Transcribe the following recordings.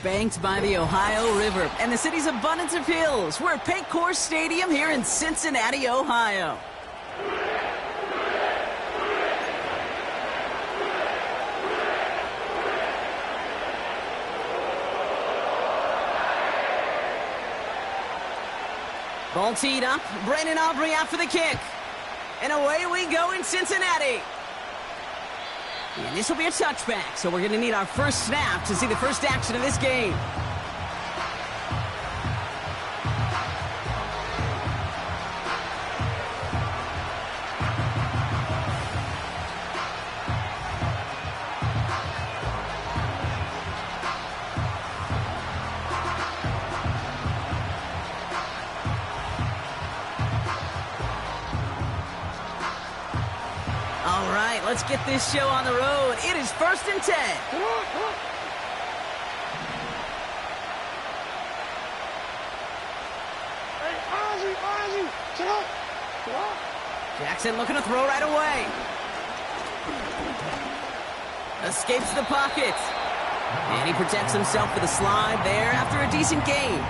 Banked by the Ohio River and the city's abundance of hills. We're at Paycor Stadium here in Cincinnati, Ohio. Ball teed up. Brandon Aubrey out for the kick. And away we go in Cincinnati. And this will be a touchback, so we're going to need our first snap to see the first action of this game. All right, let's get this show on the road. It is 1st and 10. Come on, come on. Hey, Ozzy, sit up. Come on. Jackson looking to throw right away. Escapes the pocket. And he protects himself with a slide there after a decent gain.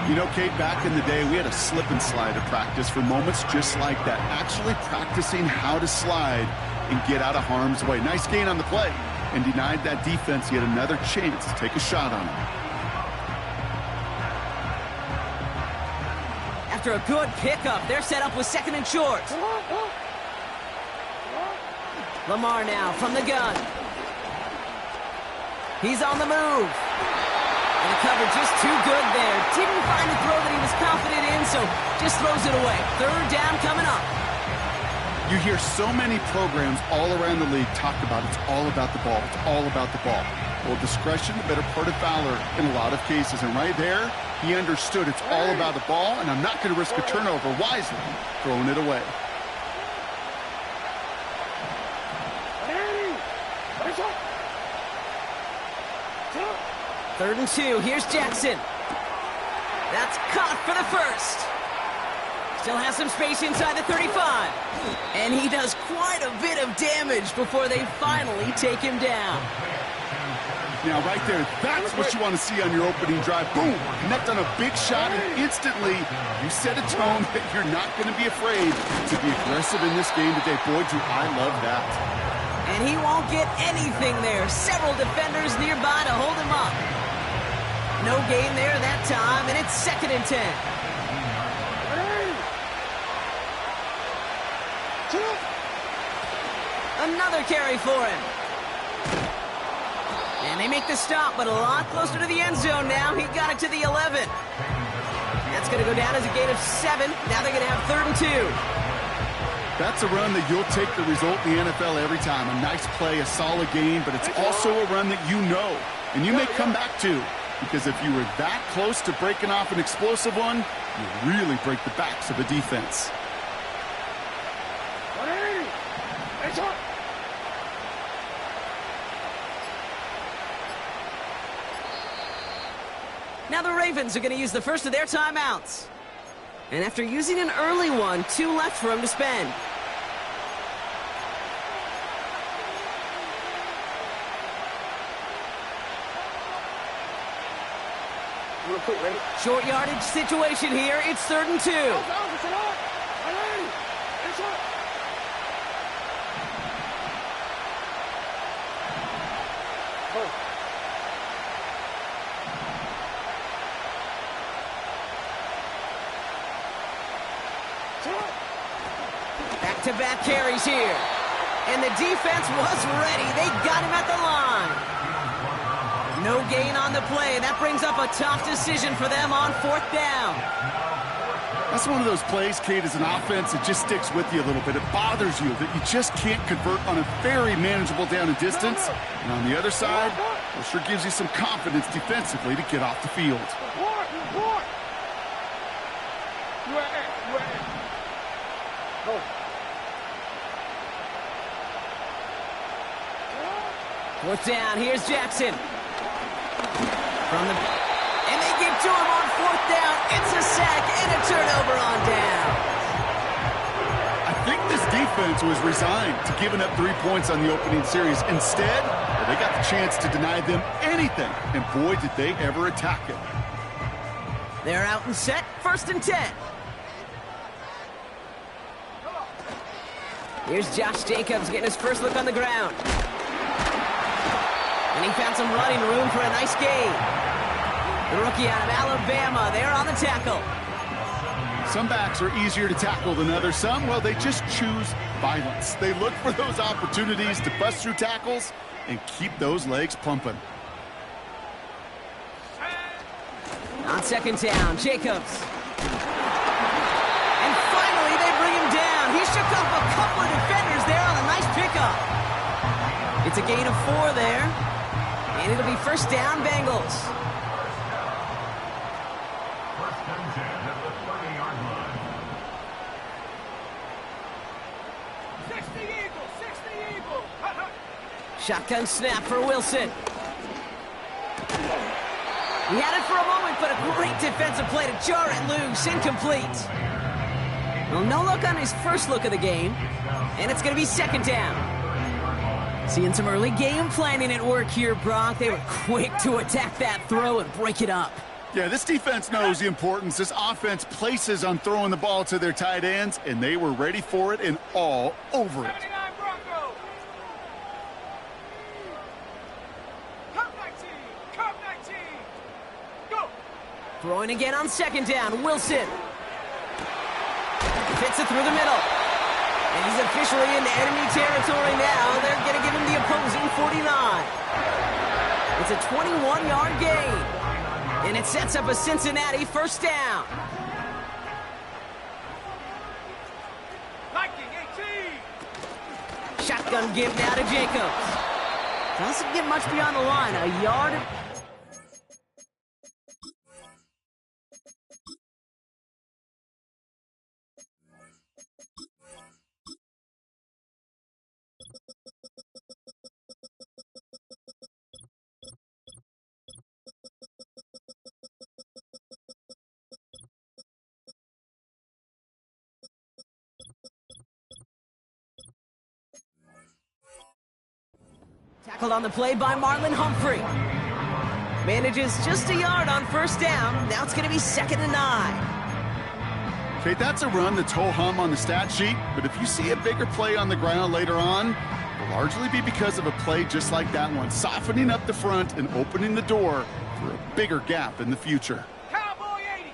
You know, Kate, back in the day, we had a slip and slide at practice for moments just like that. Actually practicing how to slide and get out of harm's way. Nice gain on the play and denied that defense yet another chance to take a shot on him. After a good pickup, they're set up with 2nd and short. Lamar now from the gun. He's on the move. And the cover just too good there. Didn't find a throw that he was confident in, so just throws it away. 3rd down coming up. You hear so many programs all around the league talk about it's all about the ball. It's all about the ball. Well, discretion, the better part of valor in a lot of cases. And right there, he understood it's all about the ball, and I'm not going to risk a turnover wisely, throwing it away. Third and 2. Here's Jackson. That's caught for the first. Still has some space inside the 35. And he does quite a bit of damage before they finally take him down. Now, right there, that's what you want to see on your opening drive. Boom! Connect on a big shot, and instantly you set a tone that you're not going to be afraid to be aggressive in this game today. Boy, do I love that. And he won't get anything there. Several defenders nearby to hold him up. No gain there that time, and it's 2nd and 10. Another carry for him. And they make the stop, but a lot closer to the end zone now. He got it to the 11. That's going to go down as a gain of 7. Now they're going to have 3rd and 2. That's a run that you'll take the result in the NFL every time. A nice play, a solid game, but it's also a run that you know, and you may come back to. Because if you were that close to breaking off an explosive one, you really break the backs of a defense. Now the Ravens are going to use the first of their timeouts. And after using an early one, 2 left for him to spend. Short yardage situation here. It's 3rd and 2. Back-to-back carries here. And the defense was ready. They got him at the line. No gain on the play. That brings up a tough decision for them on 4th down. That's one of those plays, Kate, as an offense, it just sticks with you a little bit. It bothers you that you just can't convert on a very manageable down and distance. And on the other side, it sure gives you some confidence defensively to get off the field. Fourth down. Here's Jackson. And they get to him on 4th down. It's a sack and a turnover on down. I think this defense offense was resigned to giving up 3 points on the opening series. Instead, well, they got the chance to deny them anything, and boy, did they ever attack it. They're out and set, 1st and 10. Here's Josh Jacobs getting his first look on the ground. And he found some running room for a nice gain. The rookie out of Alabama, they're on the tackle. Some backs are easier to tackle than others. Some, well, they just choose violence. They look for those opportunities to bust through tackles and keep those legs pumping. On 2nd down, Jacobs. And finally, they bring him down. He shook off a couple of defenders there on a nice pickup. It's a gain of 4 there. And it'll be 1st down, Bengals. 1st and 10 at the 30-yard line. 60 Eagles, 60 Eagles. Shotgun snap for Wilson. He had it for a moment, but a great defensive play to jar it loose. Incomplete. Well, no look on his first look of the game, and it's going to be 2nd down. Seeing some early game planning at work here, Brock. They were quick to attack that throw and break it up. Yeah, this defense knows the importance this offense places on throwing the ball to their tight ends, and they were ready for it and all over it. 79 Broncos. Cup 19, Cup 19. Go. Throwing again on 2nd down, Wilson. Fits it through the middle. And he's officially in enemy territory now. They're going to give him the opposing 49. It's a 21-yard gain. And it sets up a Cincinnati 1st down. Viking 18. Shotgun give now to Jacobs. Doesn't get much beyond the line. A yard. Tackled on the play by Marlon Humphrey. Manages just a yard on 1st down. Now it's going to be 2nd and 9. Okay, that's a run that's ho-hum on the stat sheet, but if you see a bigger play on the ground later on, it'll largely be because of a play just like that one, softening up the front and opening the door for a bigger gap in the future. Cowboy 80.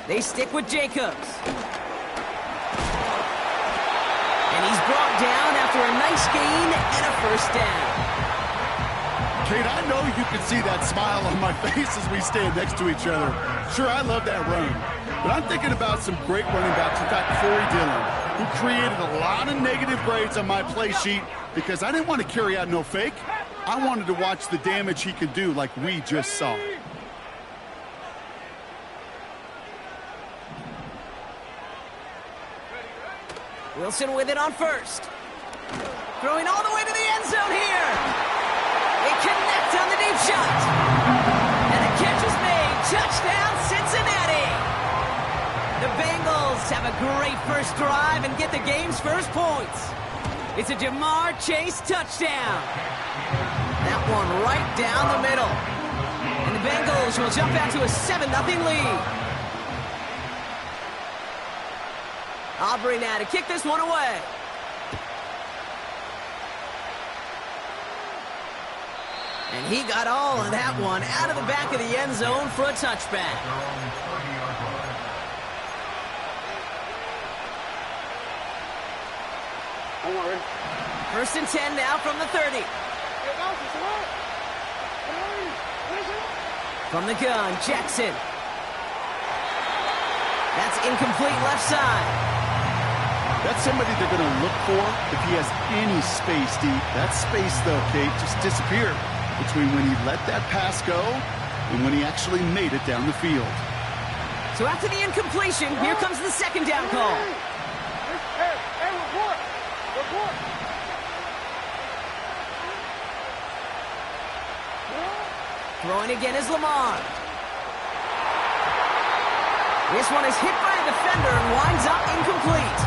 They stick with Jacobs. And he's brought down after a nice gain and a 1st down. Kate, I know you can see that smile on my face as we stand next to each other. Sure, I love that run. But I'm thinking about some great running backs. In fact, Corey Dillon, who created a lot of negative grades on my play sheet because I didn't want to carry out no fake. I wanted to watch the damage he could do like we just saw. Wilson with it on 1st. Throwing all the way to the end zone here. They connect on the deep shot. And the catch is made. Touchdown, Cincinnati. The Bengals have a great first drive and get the game's first points. It's a Jamar Chase touchdown. That one right down the middle. And the Bengals will jump out to a 7-0 lead. Aubrey now to kick this one away. And he got all of that one out of the back of the end zone for a touchback. I'm not ready. 1st and 10 now from the 30. From the gun, Jackson. That's incomplete left side. That's somebody they're going to look for if he has any space deep. That space, though, Kate, just disappeared between when he let that pass go and when he actually made it down the field. So after the incompletion, here comes the 2nd down call. Hey, report. Report. Throwing again is Lamar. This one is hit by a defender and winds up incomplete.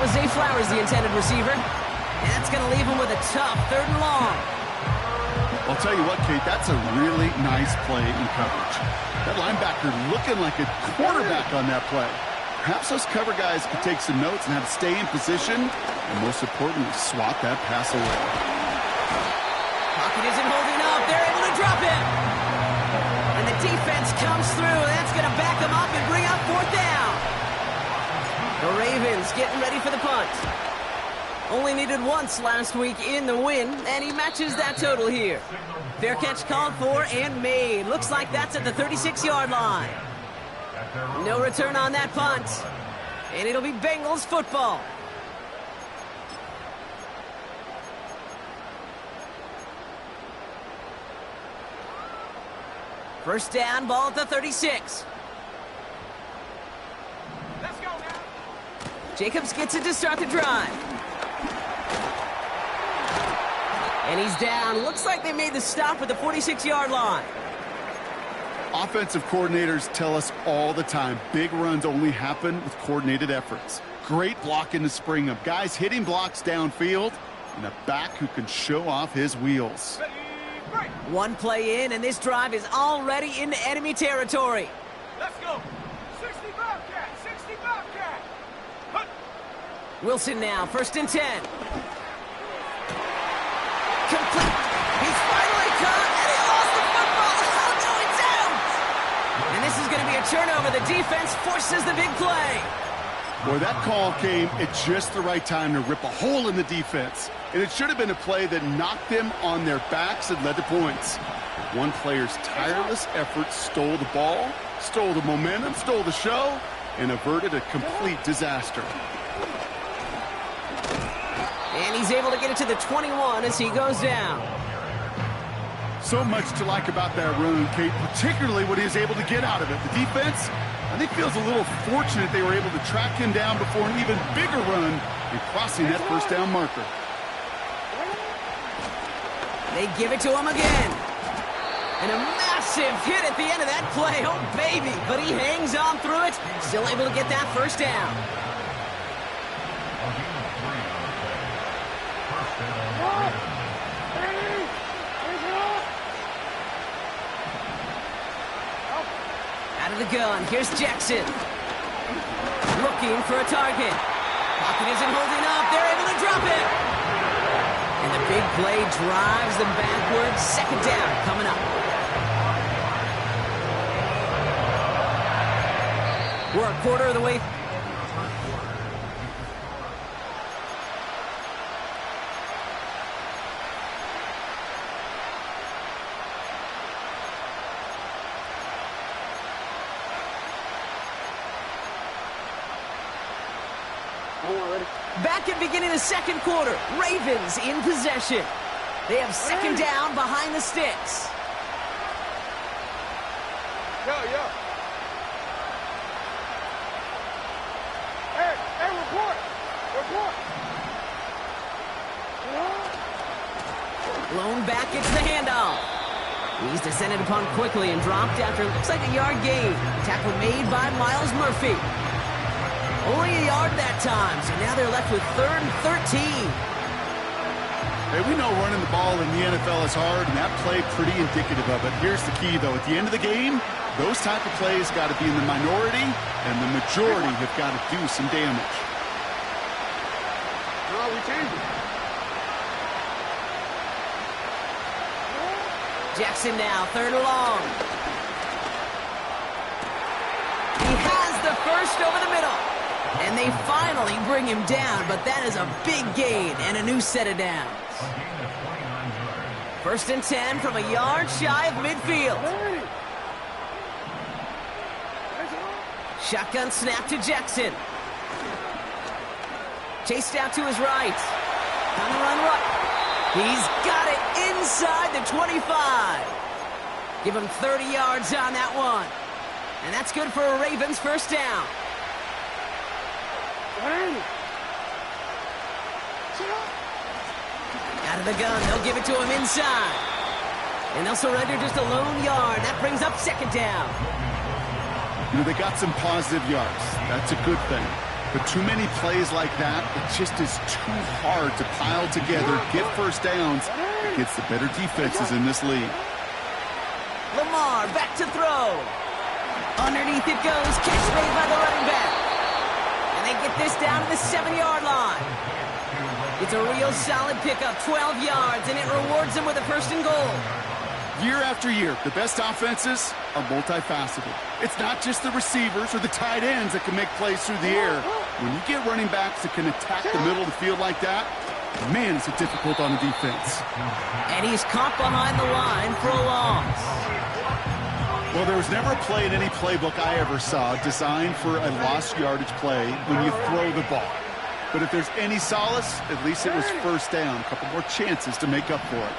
was Zay Flowers, the intended receiver. And that's going to leave him with a tough 3rd and long. I'll tell you what, Kate, that's a really nice play in coverage. That linebacker looking like a quarterback on that play. Perhaps those cover guys could take some notes and how to stay in position, and most importantly, swat that pass away. Pocket isn't holding up. They're able to drop it. And the defense comes through. That's going to back them up and bring up 4th down. The Ravens getting ready for the punt. Only needed once last week in the win, and he matches that total here. Fair catch called for and made. Looks like that's at the 36-yard line. No return on that punt. And it'll be Bengals football. First down, ball at the 36. Let's go now. Jacobs gets it to start the drive. And he's down. Looks like they made the stop at the 46-yard line. Offensive coordinators tell us all the time, big runs only happen with coordinated efforts. Great blocking to spring them. Guys hitting blocks downfield, and a back who can show off his wheels. Ready, break. One play in, and this drive is already into enemy territory. Let's go. 60 Bobcat, 60 Bobcat. Hunt. Wilson now, 1st and 10. Complete. He's finally caught, and he lost the football. Oh, no, it's out. And this is going to be a turnover. The defense forces the big play. Boy, that call came at just the right time to rip a hole in the defense. And it should have been a play that knocked them on their backs and led to points. One player's tireless effort stole the ball, stole the momentum, stole the show, and averted a complete disaster. And he's able to get it to the 21 as he goes down. So much to like about that run, Kate, particularly what he was able to get out of it. The defense, I think, feels a little fortunate they were able to track him down before an even bigger run and crossing that 1st down marker. They give it to him again. And a massive hit at the end of that play. Oh, baby. But he hangs on through it. Still able to get that 1st down. Out of the gun, here's Jackson. Looking for a target. Pocket isn't holding up. They're able to drop it. And the big play drives them backwards. 2nd down coming up. We're a quarter of the way. Back at beginning of 2nd quarter, Ravens in possession. They have 2nd down behind the sticks. Yo. Hey, report. Blown back, gets the handoff. He's descended upon quickly and dropped after looks like a yard gain. Tackle made by Miles Murphy. Only a yard that time, so now they're left with 3rd and 13. Hey, we know running the ball in the NFL is hard, and that play pretty indicative of it. Here's the key, though. At the end of the game, those type of plays got to be in the minority, and the majority have got to do some damage. No, we changed it. Jackson now, 3rd and long. He has the 1st over the middle. And they finally bring him down, but that is a big gain and a new set of downs. 1st and 10 from a yard shy of midfield. Shotgun snap to Jackson. Chased out to his right. On the run right. He's got it inside the 25. Give him 30 yards on that one. And that's good for a Ravens 1st down. Out of the gun, they'll give it to him inside. And they'll surrender just a lone yard. That brings up 2nd down. You know, they got some positive yards. That's a good thing. But too many plays like that, it just is too hard to pile together, get first downs against the better defenses in this league. Lamar back to throw. Underneath it goes. Catch made by the running back. And they get this down to the 7-yard line. It's a real solid pickup, 12 yards, and it rewards them with a first and goal. Year after year, the best offenses are multifaceted. It's not just the receivers or the tight ends that can make plays through the air. When you get running backs that can attack the middle of the field like that, man, it's difficult on the defense. And he's caught behind the line for a loss. Well, there was never a play in any playbook I ever saw designed for a lost yardage play when you throw the ball. But if there's any solace, at least it was first down. A couple more chances to make up for it.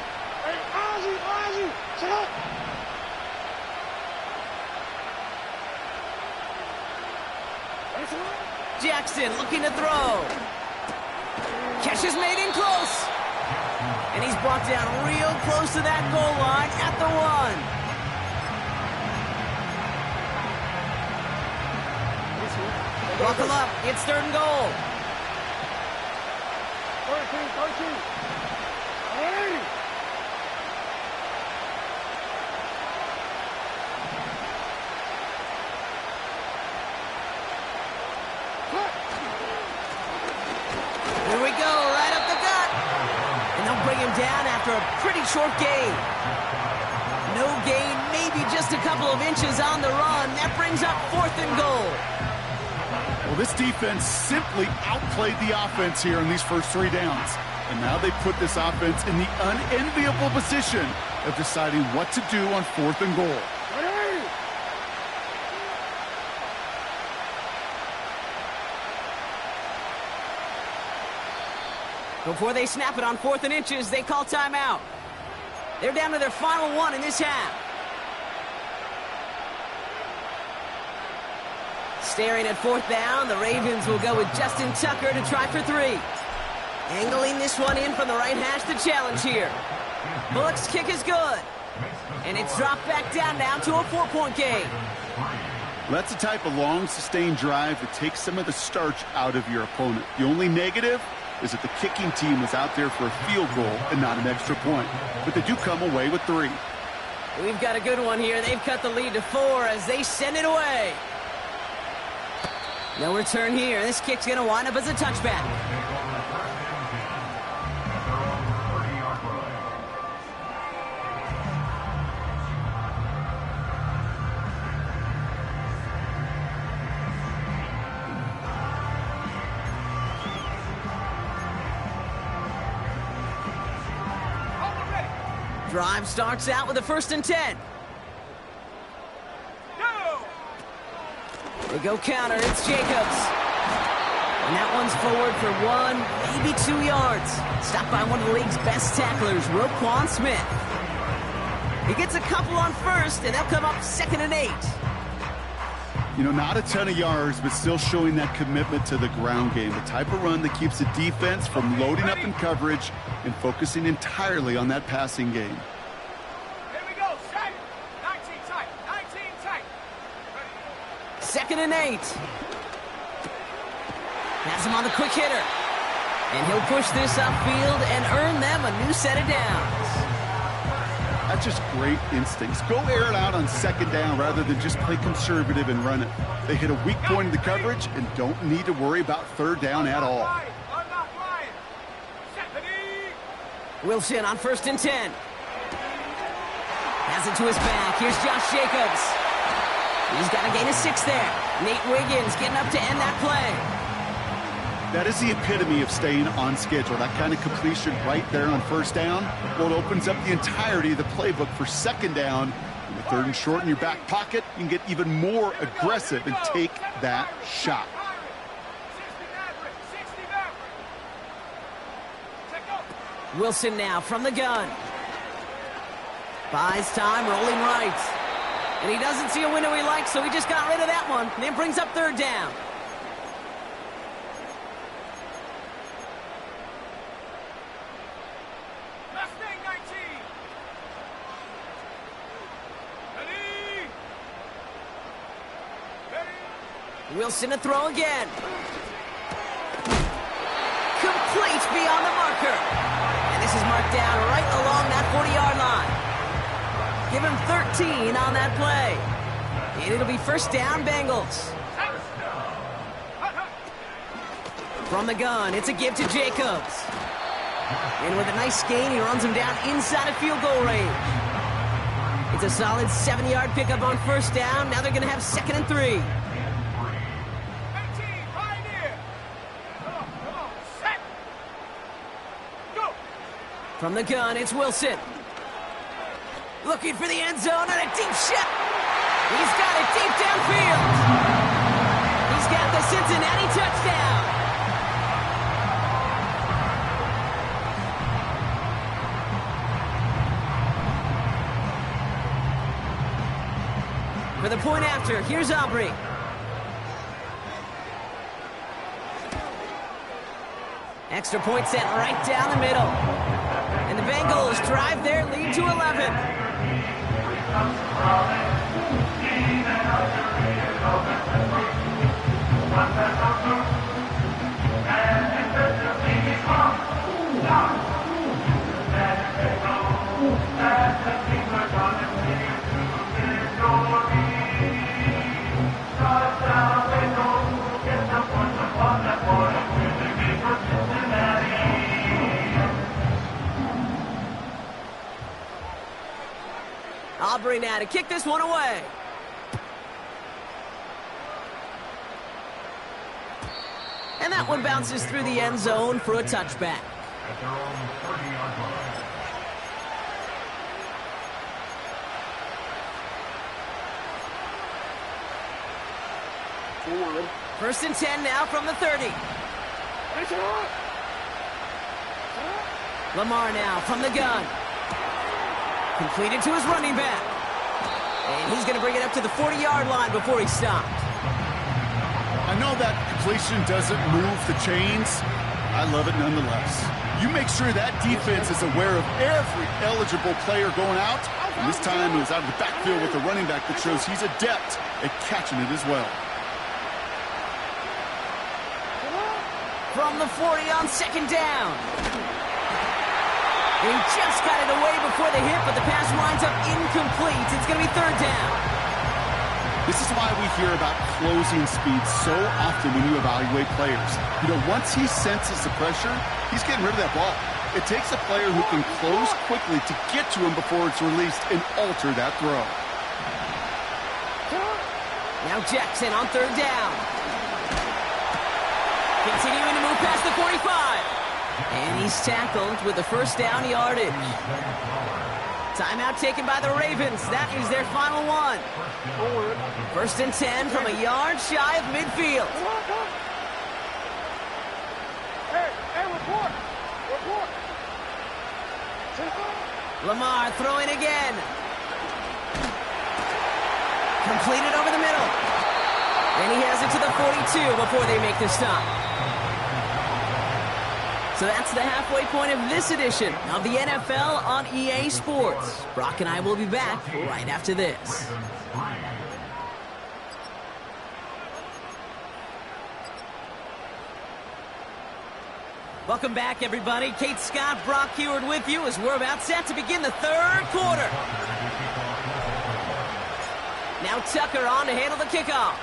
Jackson looking to throw. Catch is made in close. And he's brought down real close to that goal line at the 1. Buckle up. It's 3rd and goal. 13. Hey! Here we go, right up the gut. And they'll bring him down after a pretty short gain. No gain, maybe just a couple of inches on the run. That brings up 4th and goal. Well, this defense simply outplayed the offense here in these first 3 downs. And now they put this offense in the unenviable position of deciding what to do on 4th and goal. Before they snap it on 4th and inches, they call timeout. They're down to their final 1 in this half. Staring at 4th down, the Ravens will go with Justin Tucker to try for 3. Angling this one in from the right hash to challenge here. Bullock's kick is good. And it's dropped back down now to a 4-point game. That's the type of long, sustained drive that takes some of the starch out of your opponent. The only negative is that the kicking team was out there for a field goal and not an extra point. But they do come away with 3. We've got a good one here. They've cut the lead to 4 as they send it away. No return here. This kick's going to wind up as a touchback. Drive starts out with a 1st and 10. They go counter. It's Jacobs. And that one's forward for 1, maybe 2 yards. Stopped by one of the league's best tacklers, Roquan Smith. He gets a couple on 1st, and they'll come up 2nd and 8. You know, not a ton of yards, but still showing that commitment to the ground game. The type of run that keeps the defense from loading up in coverage and focusing entirely on that passing game. Here we go, set. 19 tight, 19 tight. 2nd and 8. Has him on the quick hitter. And he'll push this upfield and earn them a new set of downs. That's just great instincts. Go air it out on 2nd down rather than just play conservative and run it. They hit a weak point in the coverage and don't need to worry about 3rd down at all. I'm not lying. Wilson on 1st and 10. Has it to his back. Here's Josh Jacobs. He's got a gain of 6 there. Nate Wiggins getting up to end that play. That is the epitome of staying on schedule. That kind of completion right there on 1st down. Well, it opens up the entirety of the playbook for 2nd down. And with 3rd and short in your back pocket, you can get even more aggressive and take that shot. Wilson now from the gun. Buys time, rolling right. And he doesn't see a window he likes, so he just got rid of that one. And then brings up 3rd down. Wilson to throw again. Tucker. And this is marked down right along that 40-yard line. Give him 13 on that play. And it'll be first down, Bengals. From the gun, it's a give to Jacobs. And with a nice gain, he runs him down inside of field goal range. It's a solid 7-yard pickup on first down. Now they're going to have 2nd and 3. 18, pioneer. Come on, set. Go. From the gun, it's Wilson. Looking for the end zone and a deep shot. He's got it deep downfield. He's got the Cincinnati touchdown. For the point after, here's Aubrey. Extra point set right down the middle. And the Bengals drive their lead to 11. Aubrey now to kick this one away. And that one bounces through the end zone for a touchback. At their own 30-yard line. Forward. 1st and 10 now from the 30. Lamar now from the gun. Completed to his running back. And he's going to bring it up to the 40-yard line before he stopped. I know that completion doesn't move the chains. I love it nonetheless. You make sure that defense is aware of every eligible player going out. And this time it was out of the backfield with a running back that shows he's adept at catching it as well. From the 40 on 2nd down. He just got it away before the hit, but the pass winds up incomplete. It's going to be 3rd down. This is why we hear about closing speed so often when you evaluate players. You know, once he senses the pressure, he's getting rid of that ball. It takes a player who can close quickly to get to him before it's released and alter that throw. Now Jackson on 3rd down. Continuing to move past the 45. And he's tackled with the first down yardage. Timeout taken by the Ravens. That is their final one. 1st and 10 from a yard shy of midfield. Hey, report. Lamar throwing again. Completed over the middle. And he has it to the 42 before they make the stop. So that's the halfway point of this edition of the NFL on EA Sports. Brock and I will be back right after this. Welcome back, everybody. Kate Scott, Brock Heward with you as we're about set to begin the 3rd quarter. Now Tucker on to handle the kickoff.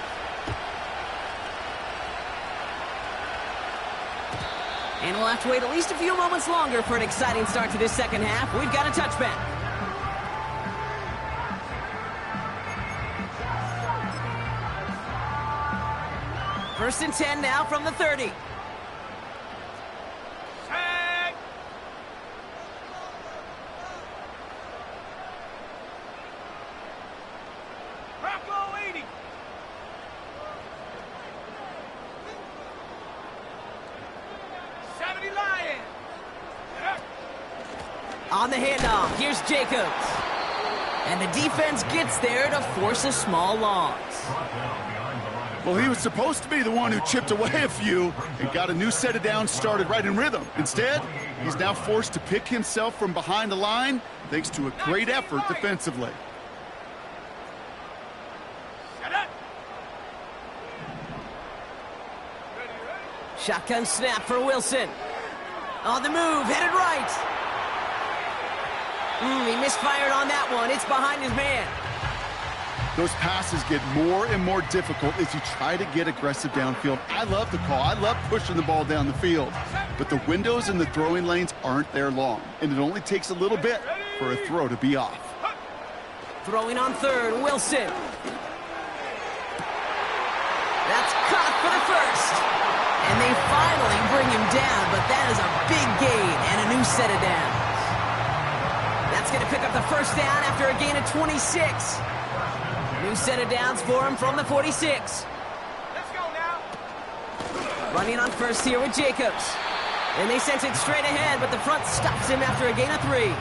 And we'll have to wait at least a few moments longer for an exciting start to this 2nd half. We've got a touchback. First and 10 now from the 30. Set. Bronco 80. On the handoff, here's Jacobs. And the defense gets there to force a small loss. Well, he was supposed to be the one who chipped away a few and got a new set of downs started right in rhythm. Instead, he's now forced to pick himself from behind the line thanks to a great effort defensively. Shotgun snap for Wilson. On the move, headed right. He misfired on that one. It's behind his man. Those passes get more and more difficult as you try to get aggressive downfield. I love the call. I love pushing the ball down the field. But the windows in the throwing lanes aren't there long, and it only takes a little bit for a throw to be off. Throwing on third, Wilson. That's caught for the first. And they finally bring him down, but that is a big gain and a new set of downs. That's going to pick up the first down after a gain of 26. New set of downs for him from the 46. Let's go now. Running on first here with Jacobs. And they sent it straight ahead, but the front stops him after a gain of 3.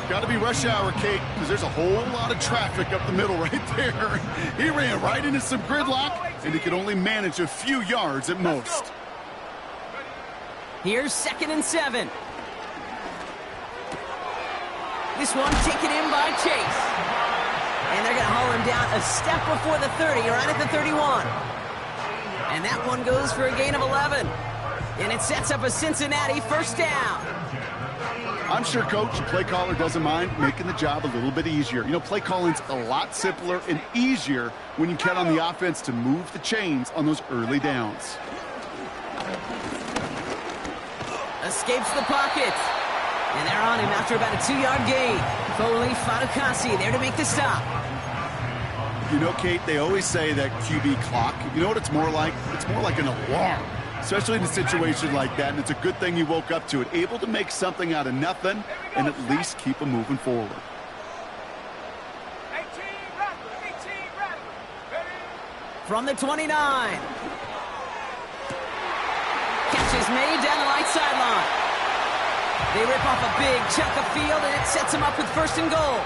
Got to be rush hour, Kate, because there's a whole lot of traffic up the middle right there. He ran right into some gridlock, and he could only manage a few yards at most. Here's 2nd and 7. This one taken in by Chase. And they're going to haul him down a step before the 30, right at the 31. And that one goes for a gain of 11. And it sets up a Cincinnati first down. I'm sure Coach, the play caller, doesn't mind making the job a little bit easier. You know, play calling's a lot simpler and easier when you count on the offense to move the chains on those early downs. Escapes the pocket. And they're on him after about a 2-yard gain. Foley Fatukasi there to make the stop. You know, Kate, they always say that QB clock, you know what it's more like? It's more like an alarm, especially in a situation like that. And it's a good thing you woke up to it, able to make something out of nothing and at least keep them moving forward. 18 Rattler. Ready? From the 29. Catch is made down the right sideline. They rip off a big chunk of field, and it sets them up with 1st and goal.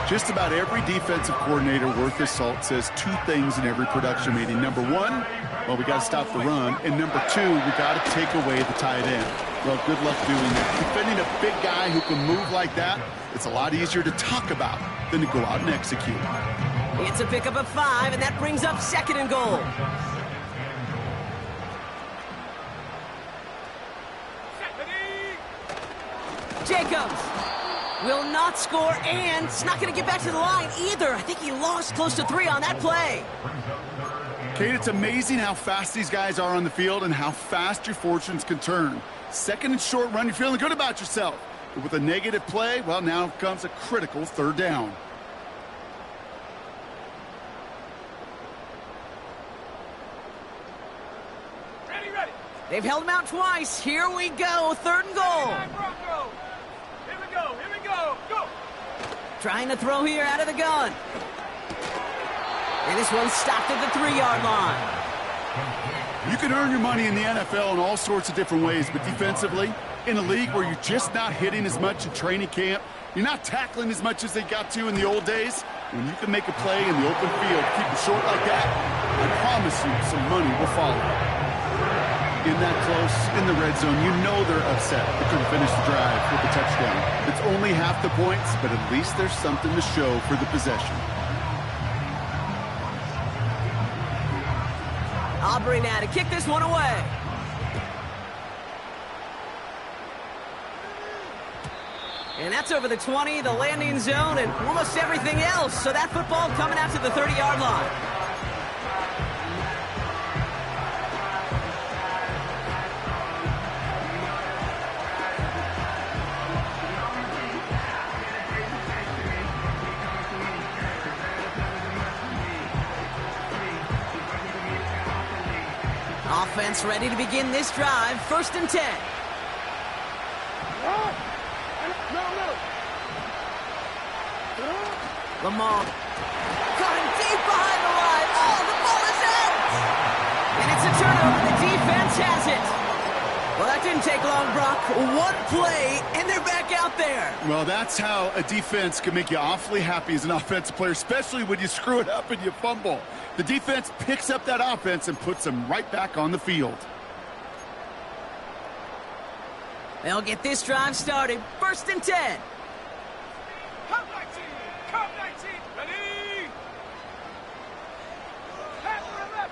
Just about every defensive coordinator worth his salt says 2 things in every production meeting. Number 1, well, we got to stop the run. And number 2, we got to take away the tight end. Well, good luck doing that. Defending a big guy who can move like that, it's a lot easier to talk about than to go out and execute. It's a pickup of 5, and that brings up 2nd and goal. Jacobs will not score, and it's not going to get back to the line either. I think he lost close to 3 on that play. Kate, it's amazing how fast these guys are on the field and how fast your fortunes can turn. 2nd and short run, you're feeling good about yourself. But with a negative play, well, now comes a critical 3rd down. Ready. They've held him out twice. Here we go, 3rd and goal. Here we go. Go. Trying to throw here out of the gun. And this one's stopped at the 3-yard line. You can earn your money in the NFL in all sorts of different ways, but defensively, in a league where you're just not hitting as much in training camp, you're not tackling as much as they got to in the old days, when you can make a play in the open field, keep it short like that, I promise you some money will follow. In that close, in the red zone, you know they're upset they couldn't finish the drive with a touchdown. It's only half the points, but at least there's something to show for the possession. Aubrey now to kick this one away. And that's over the 20, the landing zone, and almost everything else. So that football coming out to the 30-yard line. Offense ready to begin this drive. 1st and 10. Lamar coming deep behind the line. Oh, the ball is out! And it's a turnover. The defense has it. Well, that didn't take long, Brock. 1 play, and they're back out there. Well, that's how a defense can make you awfully happy as an offensive player, especially when you screw it up and you fumble. The defense picks up that offense and puts them right back on the field. They'll get this drive started. 1st and 10. Come 19. Ready. Panther 11.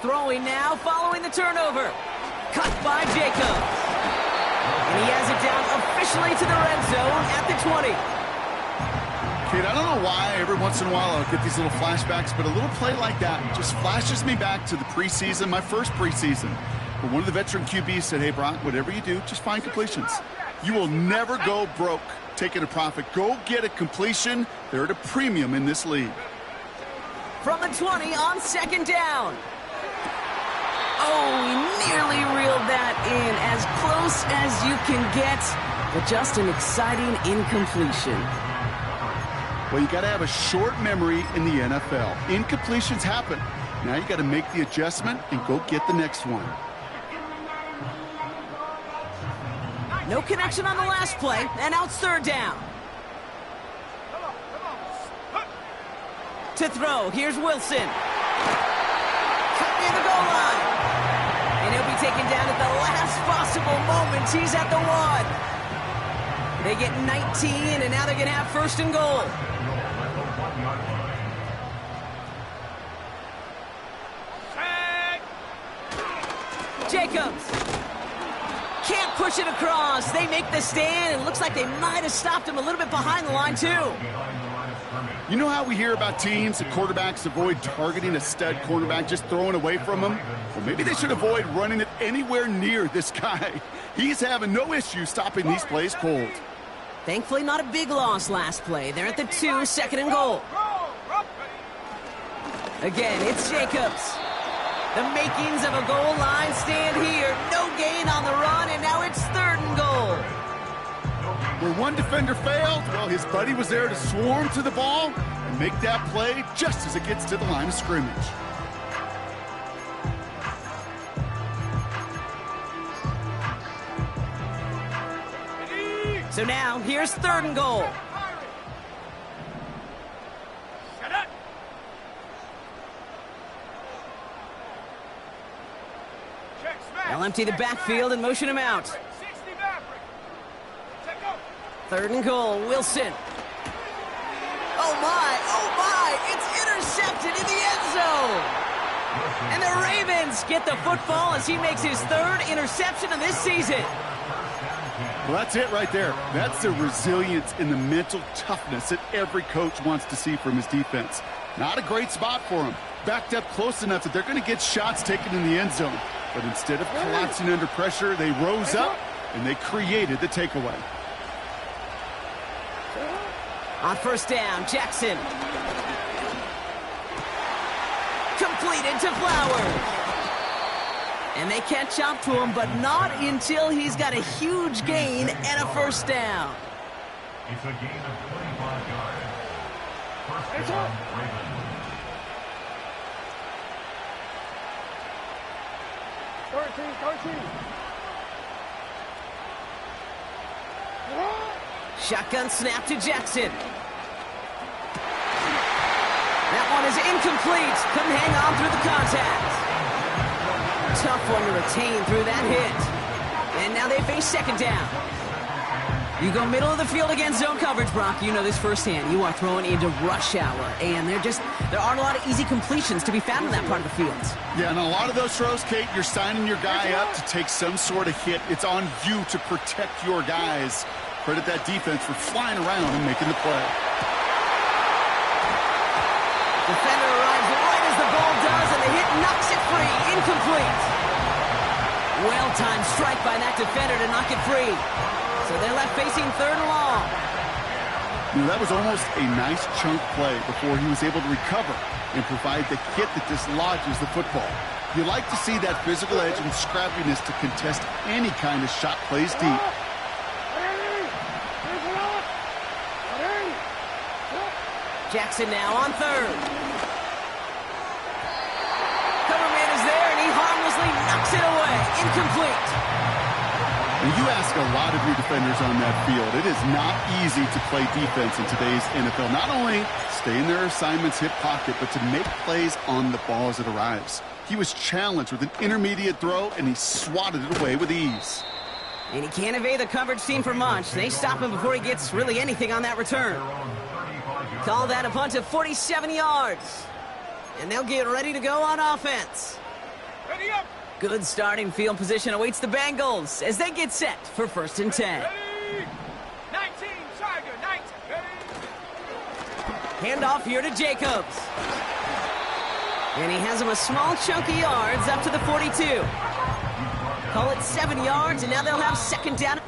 Throwing now, following the turnover. Cut by Jacobs. And he has it down officially to the red zone at the 20. Kid, I don't know why every once in a while I'll get these little flashbacks, but a little play like that just flashes me back to the preseason, my first preseason. But one of the veteran QBs said, hey, Brock, whatever you do, just find completions. You will never go broke taking a profit. Go get a completion. They're at a premium in this league. From the 20 on second down. Oh, he nearly reeled that in. As close as you can get, but just an exciting incompletion. Well, you got to have a short memory in the NFL. Incompletions happen. Now you got to make the adjustment and go get the next one. No connection on the last play, and now it's third down. To throw, here's Wilson. Cut near the goal line. And he'll be taken down at the last possible moment. He's at the 1. They get 19, and now they're going to have first and goal. Jacobs. Can't push it across. They make the stand, and it looks like they might have stopped him a little bit behind the line, too. You know how we hear about teams and quarterbacks avoid targeting a stud quarterback, just throwing away from him? Well, maybe they should avoid running it anywhere near this guy. He's having no issue stopping these plays cold. Thankfully, not a big loss last play. They're at the 2, second and goal. Again, it's Jacobs. The makings of a goal line stand here. No gain on the run, and now it's third and goal. Where one defender failed, well, his buddy was there to swarm to the ball and make that play just as it gets to the line of scrimmage. So now, here's third and goal. They'll empty the backfield and motion him out. Third and goal, Wilson. Oh my, it's intercepted in the end zone. And the Ravens get the football as he makes his third interception of this season. Well, that's it right there. That's the resilience and the mental toughness that every coach wants to see from his defense. Not a great spot for him. Backed up close enough that they're going to get shots taken in the end zone. But instead of collapsing under pressure, they rose up and they created the takeaway. On first down, Jackson. Completed to Flowers. And they catch up to him, but not until he's got a huge gain and a first down. It's a gain of 25 yards. First down, Ravens. Shotgun snap to Jackson. That one is incomplete. Couldn't hang on through the contact. Tough one to retain through that hit. And now they face second down. You go middle of the field against zone coverage, Brock. You know this firsthand. You are throwing into rush hour, and there aren't a lot of easy completions to be found in that part of the field. Yeah, and a lot of those throws, Kate, you're signing your guy up to take some sort of hit. It's on you to protect your guys. Credit that defense for flying around and making the play. Defender arrives right as the ball does, and the hit knocks it free. Incomplete. Well-timed strike by that defender to knock it free. So they're left facing third and long. You know, that was almost a nice chunk play before he was able to recover and provide the hit that dislodges the football. You like to see that physical edge and scrappiness to contest any kind of shot plays deep. Jackson now on third. Coverman is there, and he harmlessly knocks it away. Incomplete. When you ask a lot of your defenders on that field, it is not easy to play defense in today's NFL. Not only stay in their assignment's hip pocket, but to make plays on the ball as it arrives. He was challenged with an intermediate throw, and he swatted it away with ease. And he can't evade the coverage team for much. They stop him before he gets really anything on that return. Call that a punt of 47 yards. And they'll get ready to go on offense. Ready up. Good starting field position awaits the Bengals as they get set for 1st and 10. Ready? 19, Tiger, 19. Ready? Handoff here to Jacobs. And he has him a small chunk of yards up to the 42. Call it 7 yards, and now they'll have 2nd down.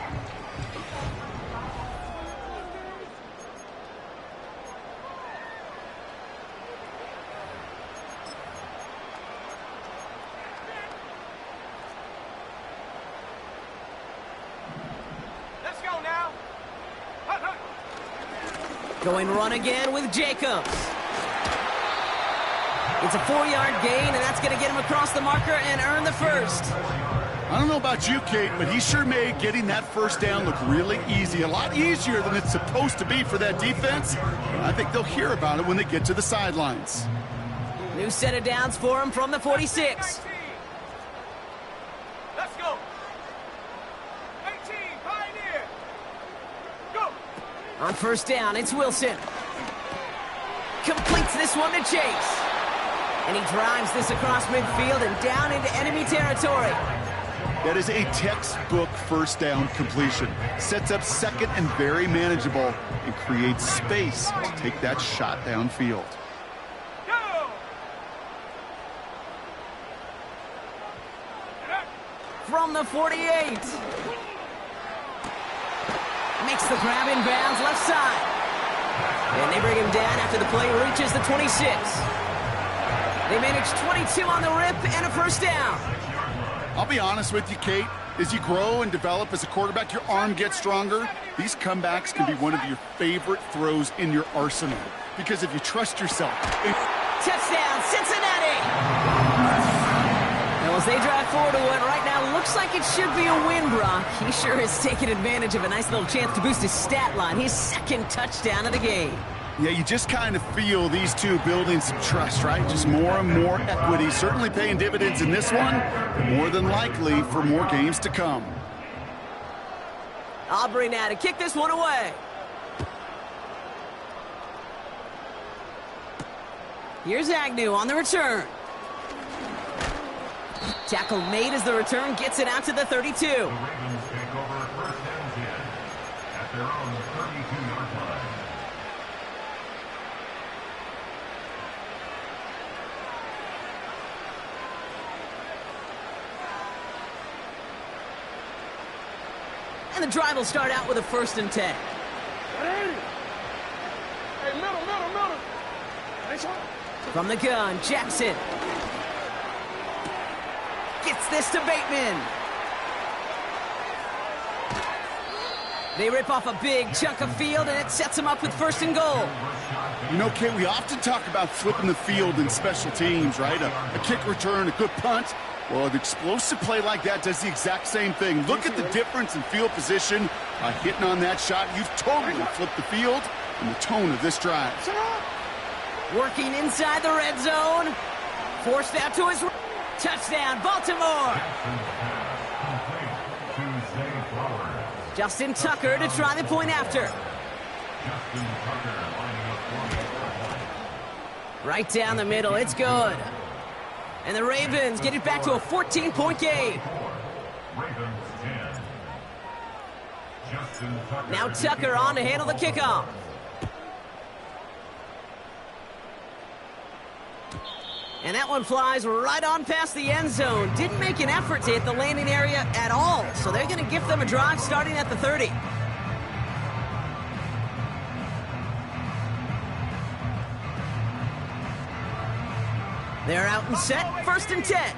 Let's go now. Hut, hut. Going run again with Jacobs. It's a 4-yard gain, and that's going to get him across the marker and earn the first. I don't know about you, Kate, but he sure made getting that first down look really easy. A lot easier than it's supposed to be for that defense. I think they'll hear about it when they get to the sidelines. New set of downs for him from the 46. 19. Let's go. 18, Pioneer. Go. On 1st down, it's Wilson. Completes this one to Chase. And he drives this across midfield and down into enemy territory. That is a textbook 1st down completion. Sets up 2nd and very manageable and creates space to take that shot downfield. Go. From the 48. Makes the grab in bounds left side. And they bring him down after the play reaches the 26. They manage 22 on the rip and a 1st down. I'll be honest with you, Kate. As you grow and develop as a quarterback, your arm gets stronger. These comebacks can be one of your favorite throws in your arsenal. Because if you trust yourself... Touchdown, Cincinnati! Well, as they drive forward to what right now looks like it should be a win, Brock. He sure has taken advantage of a nice little chance to boost his stat line. His 2nd touchdown of the game. Yeah, you just kind of feel these two building some trust, right? Just more and more equity. Certainly paying dividends in this one, but more than likely for more games to come. Aubrey now to kick this one away. Here's Agnew on the return. Tackle made as the return gets it out to the 32. The Ravens take over 1st and 10 at their own 32-yard line. And the drive will start out with a 1st and 10. Hey, middle. Nice one. From the gun, Jackson. Gets this to Bateman. They rip off a big chunk of field, and it sets them up with 1st and goal. You know, Kate, we often talk about flipping the field in special teams, right? A kick return, a good punt. Well, an explosive play like that does the exact same thing. Look at the difference in field position. By hitting on that shot, you've totally flipped the field and the tone of this drive. Working inside the red zone. Forced out to his... Touchdown, Baltimore! Justin Tucker to try the point after. Right down the middle, it's good. And the Ravens get it back to a 14-point game. Now Tucker on to handle the kickoff. And that one flies right on past the end zone. Didn't make an effort to hit the landing area at all. So they're going to give them a drive starting at the 30. They're out and set. 1st and 10.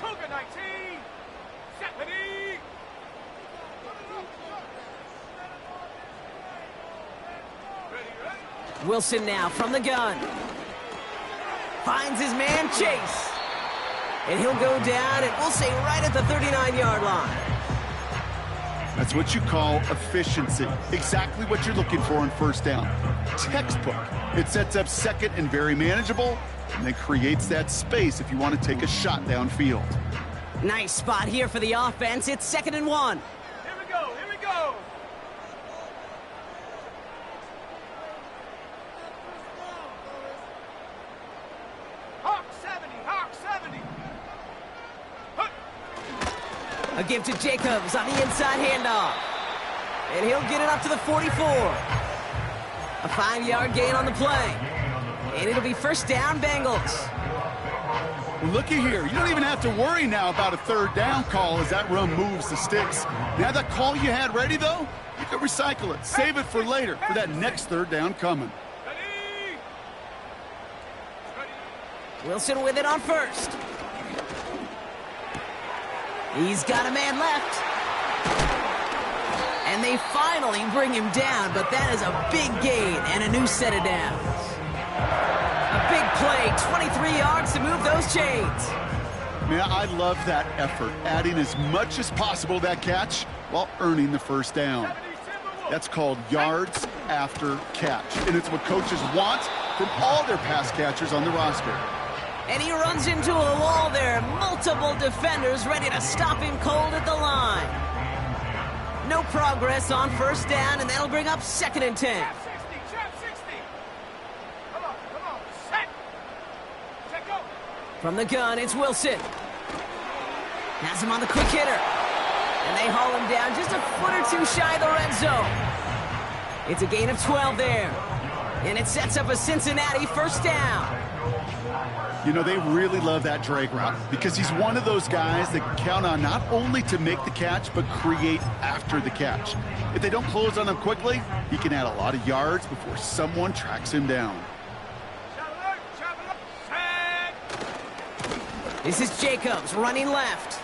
Cougar 19. Set, ready. Wilson now from the gun. Finds his man, Chase. And he'll go down, and we'll say right at the 39-yard line. That's what you call efficiency. Exactly what you're looking for on 1st down. Textbook. It sets up 2nd and very manageable, and then creates that space if you want to take a shot downfield. Nice spot here for the offense. It's 2nd and 1. Here we go. Hawk 70. A give to Jacobs on the inside handoff. And he'll get it up to the 44. A 5-yard gain on the play. And it'll be first down, Bengals. Well, looky here. You don't even have to worry now about a third down call as that run moves the sticks. Now that call you had ready, though, you can recycle it. Save it for later, for that next third down coming. Wilson with it on first. He's got a man left. And they finally bring him down, but that is a big gain and a new set of downs. A big play, 23 yards to move those chains. Man, I love that effort, adding as much as possible to that catch while earning the first down. That's called yards after catch, and it's what coaches want from all their pass catchers on the roster. And he runs into a wall there. Multiple defenders ready to stop him cold at the line. No progress on first down, and that'll bring up 2nd and 10. Trap 60. Come on. Set. Check go. From the gun, it's Wilson. Has him on the quick hitter. And they haul him down just a foot or two shy of the red zone. It's a gain of 12 there. And it sets up a Cincinnati first down. You know, they really love that drag route because he's one of those guys that can count on not only to make the catch, but create after the catch. If they don't close on him quickly, he can add a lot of yards before someone tracks him down. This is Jacobs running left.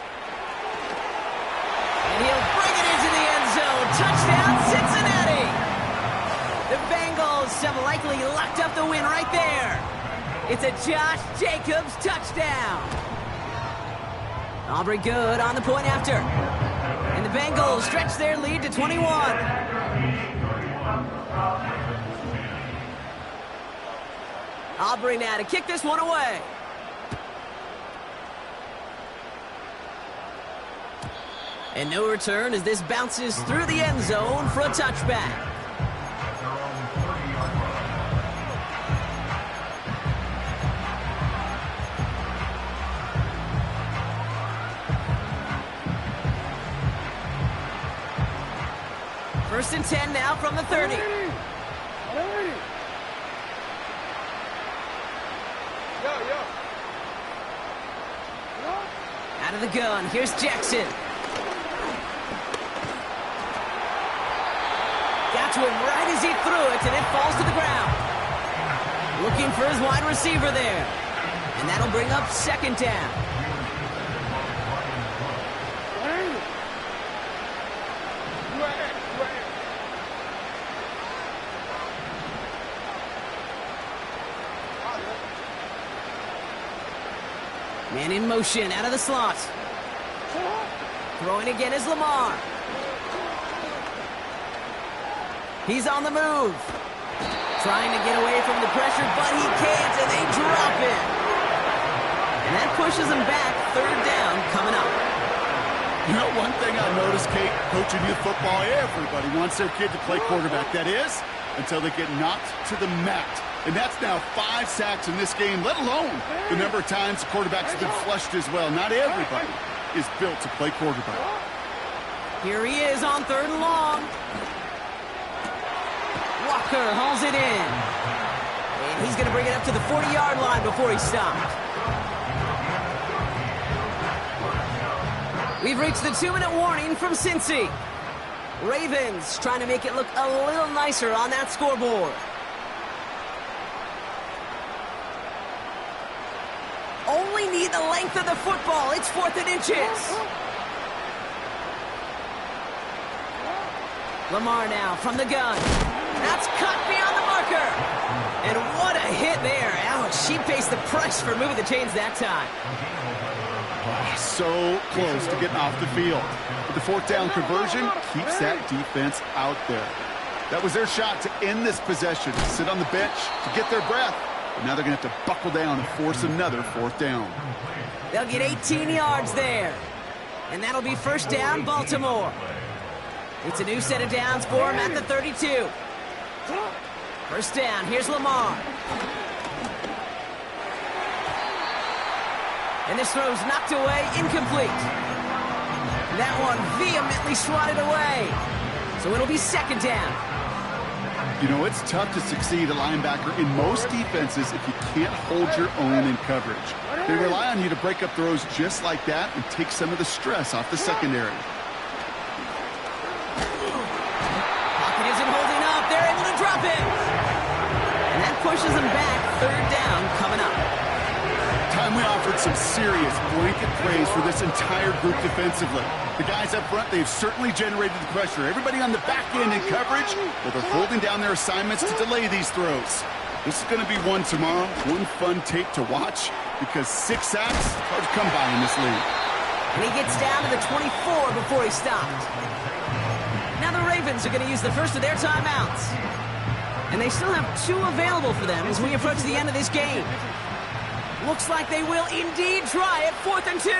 And he'll bring it into the end zone. Touchdown, Cincinnati! The Bengals have likely locked up the win right there. It's a Josh Jacobs touchdown. Aubrey good on the point after. And the Bengals stretch their lead to 21. Aubrey now to kick this one away. And no return as this bounces through the end zone for a touchback. First and 10 now from the 30. Out of the gun, here's Jackson. Got to him right as he threw it, and it falls to the ground. Looking for his wide receiver there. And that'll bring up 2nd down. Man in motion, out of the slot. Throwing again is Lamar. He's on the move. Trying to get away from the pressure, but he can't, and they drop him. And that pushes him back. 3rd down coming up. You know, one thing I noticed, Kate, coaching youth football, everybody wants their kid to play quarterback. That is, until they get knocked to the mat. And that's now 5 sacks in this game, let alone the number of times quarterbacks have been flushed as well. Not everybody is built to play quarterback. Here he is on 3rd and long. Walker hauls it in. And he's going to bring it up to the 40-yard line before he's stopped. We've reached the 2-minute warning from Cincy. Ravens trying to make it look a little nicer on that scoreboard. Only need the length of the football. It's 4th and inches. Lamar now from the gun. That's cut beyond the marker. And what a hit there. Ouch, she faced the price for moving the chains that time. So close to getting off the field. But the 4th down conversion keeps that defense out there. That was their shot to end this possession, sit on the bench to get their breath. But now they're going to have to buckle down and force another 4th down. They'll get 18 yards there. And that'll be first down, Baltimore. It's a new set of downs for him at the 32. First down, here's Lamar. And this throw's knocked away, incomplete. That one vehemently swatted away. So it'll be second down. You know, it's tough to succeed a linebacker in most defenses if you can't hold your own in coverage. They rely on you to break up throws just like that and take some of the stress off the secondary. Pocket isn't holding up. They're able to drop it. And that pushes them back. Third down coming up. Time we offered some serious blanket praise for this entire group defensively. The guys up front, they've certainly generated the pressure. Everybody on the back end in coverage, well, they're holding down their assignments to delay these throws. This is going to be one tomorrow, one fun tape to watch, because 6 sacks, hard to come by in this league. And he gets down to the 24 before he stopped. Now the Ravens are going to use the first of their timeouts. And they still have 2 available for them as we approach the end of this game. Looks like they will indeed try it. 4th and 2.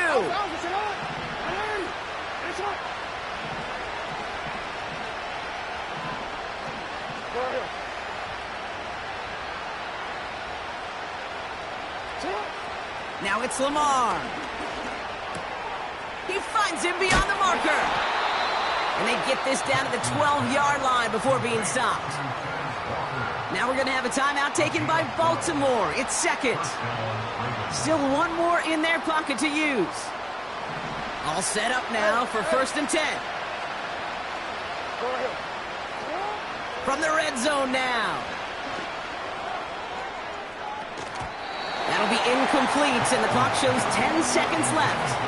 Now it's Lamar. He finds him beyond the marker. And they get this down to the 12-yard line before being stopped. Now we're going to have a timeout taken by Baltimore. It's second. Still one more in their pocket to use. All set up now for 1st and 10. From the red zone now. That'll be incomplete, and the clock shows 10 seconds left.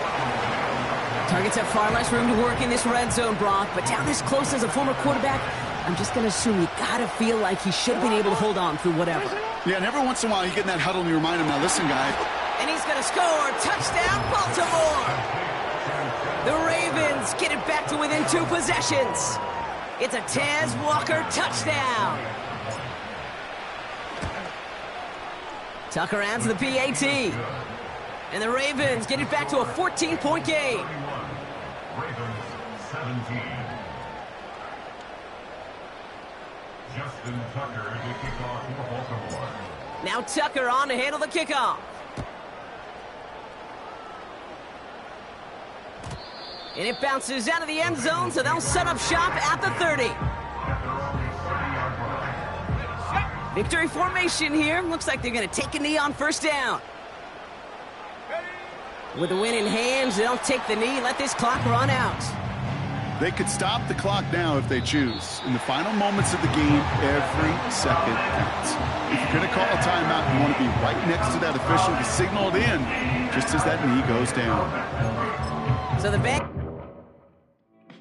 Targets have far less room to work in this red zone, Brock, but down this close as a former quarterback, I'm just going to assume you got to feel like he should have been able to hold on through whatever. Yeah, and every once in a while you get in that huddle and you remind him, now listen, guy. And he's going to score. Touchdown, Baltimore! The Ravens get it back to within 2 possessions. It's a Tez Walker touchdown. Tucker adds the PAT. And the Ravens get it back to a 14-point game. Ravens 17. Justin Tucker to kick off for Baltimore. Now Tucker on to handle the kickoff. And it bounces out of the end zone, so they'll set up shop at the 30. Victory formation here. Looks like they're going to take a knee on 1st down. With the win in hand, they'll take the knee, let this clock run out. They could stop the clock now if they choose. In the final moments of the game, every second counts. If you're going to call a timeout, you want to be right next to that official to signal it in, just as that knee goes down. So the Bengals